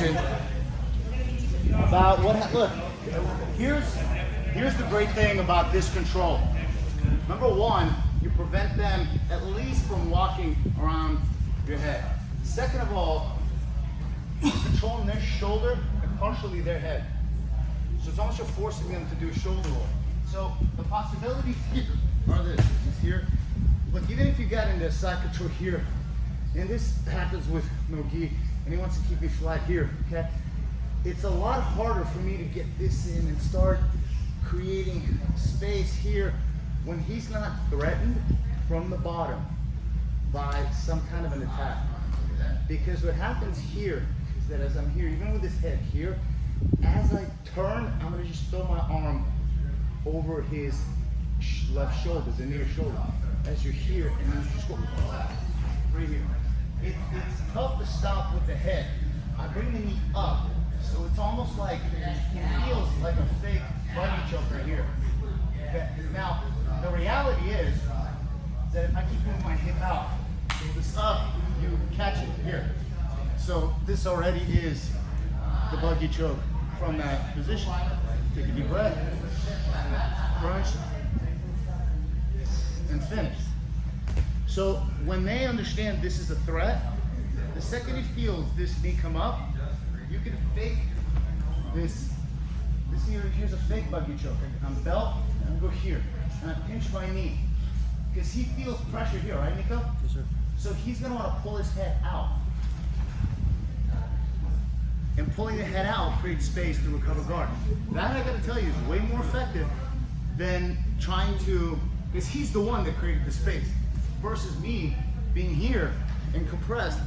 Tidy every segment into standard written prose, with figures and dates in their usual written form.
mentioned about look, here's the great thing about this control. Number one, you prevent them at least from walking around your head. Second of all, you're controlling their shoulder and partially their head. So it's almost you're forcing them to do a shoulder roll. So the possibilities here are this here. Look, even if you got into side control here, and this happens with no gi, and he wants to keep me flat here, okay? It's a lot harder for me to get this in and start creating space here when he's not threatened from the bottom by some kind of an attack. Because what happens here is that as I'm here, even with his head here, as I turn, I'm gonna just throw my arm over his left shoulder, the near shoulder, as you're here, and then you just go right here. It's tough to stop with the head. I bring the knee up, so it's almost like it feels like a fake bungee choke right here. Okay. Now, the reality is that if I keep moving my hip out, so this up, you catch it here. So this already is the bungee choke from that position. Take a deep breath, crunch, and finish. So when they understand this is a threat, the second he feels this knee come up, you can fake this here. Here's a fake bungee choke. I'm belt, and I go here, and I pinch my knee. Because he feels pressure here, right, Nico? Yes, sir. So he's gonna wanna pull his head out. And pulling the head out creates space to recover guard. That, I gotta tell you, is way more effective than trying to, because he's the one that created the space. Versus me being here and compressed,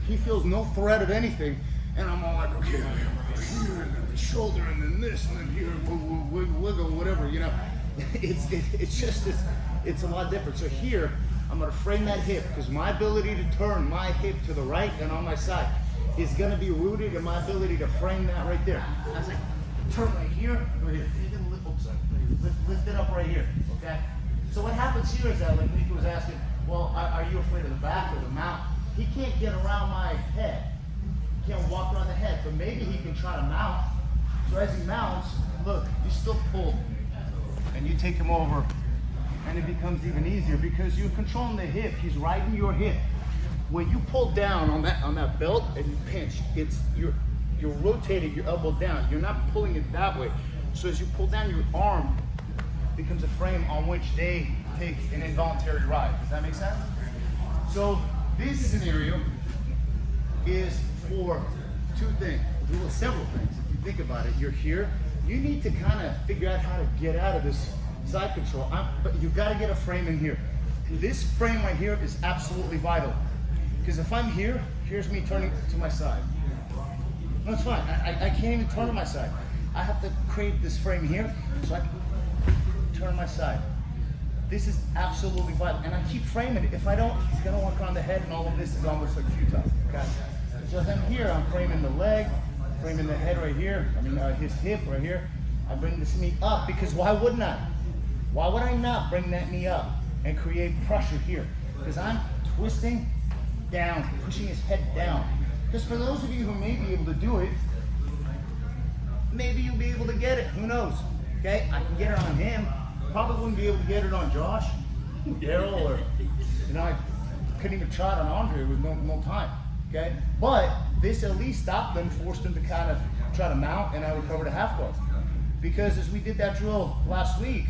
he feels no threat of anything, and I'm all like, okay, here, and then the shoulder, and then this, and then here, wiggle, whatever, you know. It's a lot different. So here, I'm gonna frame that hip, because my ability to turn my hip to the right and on my side is gonna be rooted in my ability to frame that right there. As I turn right here, lift it up right here, okay? So what happens here is that, like Nico was asking, well, are you afraid of the back or the mount? He can't get around my head. He can't walk around the head, but maybe he can try to mount. So as he mounts, look, you still pull, and you take him over, and it becomes even easier because you're controlling the hip. He's riding your hip. When you pull down on that belt and you pinch, you're rotating your elbow down. You're not pulling it that way. So as you pull down, your arm becomes a frame on which they take an involuntary ride. Does that make sense? So this scenario is for two things, well, several things. If you think about it, you're here. You need to kind of figure out how to get out of this side control. But you've got to get a frame in here. This frame right here is absolutely vital. Because if I'm here, here's me turning to my side. No, it's fine. I can't even turn to my side. I have to create this frame here so I can turn my side. This is absolutely vital. And I keep framing it. If I don't, he's going to walk around the head, and all of this is almost like futile. Okay? So as I'm here, I'm framing the leg, framing the head right here. I mean, his hip right here. I bring this knee up because why wouldn't I? Why would I not bring that knee up and create pressure here? Because I'm twisting down, pushing his head down. Because for those of you who may be able to do it, maybe you'll be able to get it. Who knows? Okay, I can get it on him. Probably wouldn't be able to get it on Josh, Daryl, or I couldn't even try it on Andre with no time. Okay, but this at least stopped them, forced them to kind of try to mount, and I recovered a half guard. Because as we did that drill last week,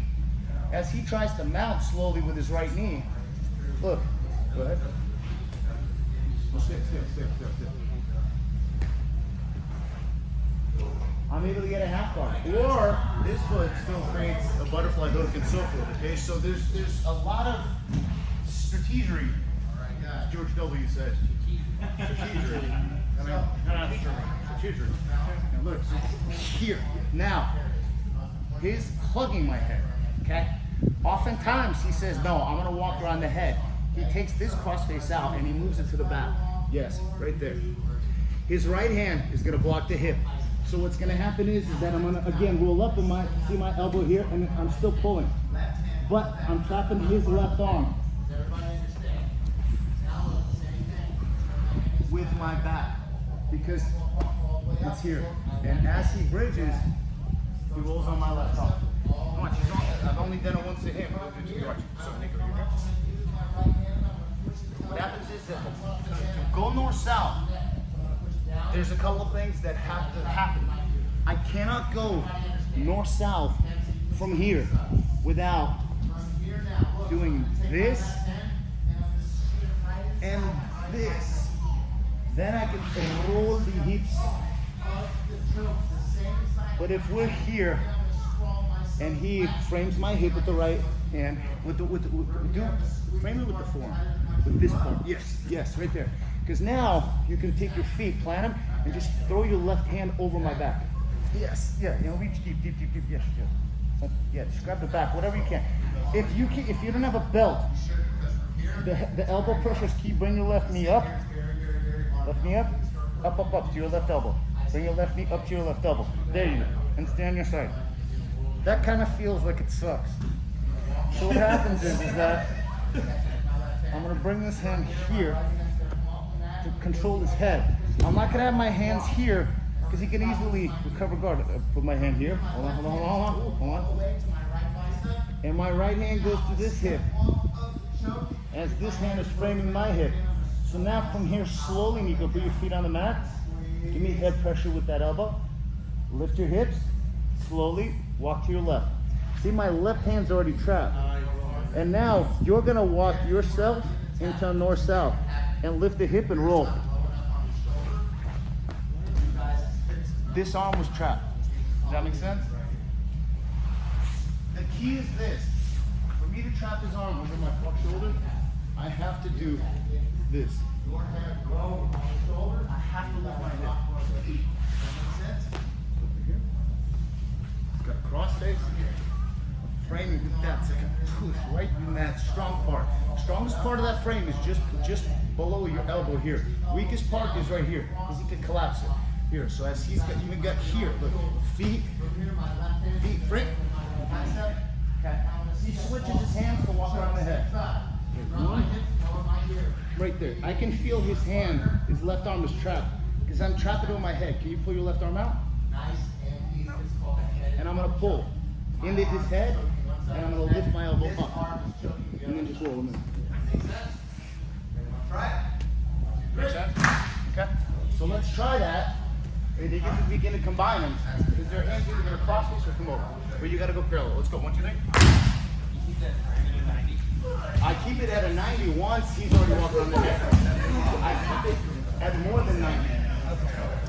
as he tries to mount slowly with his right knee, look, go ahead. Sit. I'm able to get a half guard. Or this foot still creates a butterfly hook and so forth, okay? So there's a lot of strategery, George W. said. Strategery. Strategery. Now look, so here. Now, he's hugging my head, okay? Oftentimes he says, no, I'm gonna walk around the head. He takes this cross face out and he moves it to the back. Yes, right there. His right hand is gonna block the hip. So what's gonna happen is that I'm gonna, again, roll up on see my elbow here, and I'm still pulling. But I'm trapping his left arm with my back. Because balance here. And as he bridges, he rolls on my left arm. Watch, I've only done it once to him. So Nico, you're here. What happens is that to go north-south, there's a couple of things that have to happen. I cannot go north-south from here without doing this and this. Then I can roll the hips. But if we're here and he frames my hip with the right hand, frame it with the forearm, with this part. Yes, right there. Because now you can take your feet, plant them, and just throw your left hand over my back. Yes, yeah, reach deep, yes. Yeah, just grab the back, whatever you can. If you don't have a belt, the elbow pressures keep bring your left knee up, up to your left elbow. Bring your left knee up to your left elbow. There you go, and stay on your side. That kind of feels like it sucks. So what happens is that I'm gonna bring this hand here to control his head. I'm not gonna have my hands here because he can easily recover guard. Put my hand here. Hold on. And my right hand goes to this hip as this hand is framing my hip. So now from here, slowly, Nico, put your feet on the mat. Give me head pressure with that elbow. Lift your hips. Slowly, walk to your left. See, my left hand's already trapped. And now you're gonna walk yourself into north-south and lift the hip and roll. This arm was trapped. Does that make sense? The key is this. For me to trap his arm under my front shoulder, I have to do this. I have to lift my hip. Does that make sense? Over here. It's got a cross face. Framing with that, it's like a push right in that strong part. Strongest part of that frame is just below your elbow here. Weakest part is right here, because he can collapse it. Here, so as he's got, even got here, look, feet, frame, okay. He switches his hands to walk around the head. One, right there. I can feel his hand, his left arm is trapped, because I'm trapping it with my head. Can you pull your left arm out? And I'm gonna pull into his head, and I'm gonna lift my elbow up, and then just roll him in. Make sense? Okay. So let's try that. And you get to begin to combine them. Is their hands either gonna cross face or come over? But you gotta go parallel. Let's go. 1, 2, 3. I keep it at a 90 once he's already walked around the head. I keep it at more than 90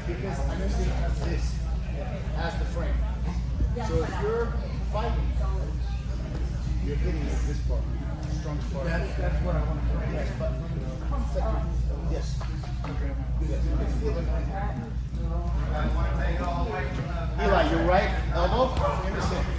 because I'm using it as this, as the frame. So if you're fighting, you're hitting at this part, the strongest part. That's what I want to do. Yes, but yes. Eli, your right elbow.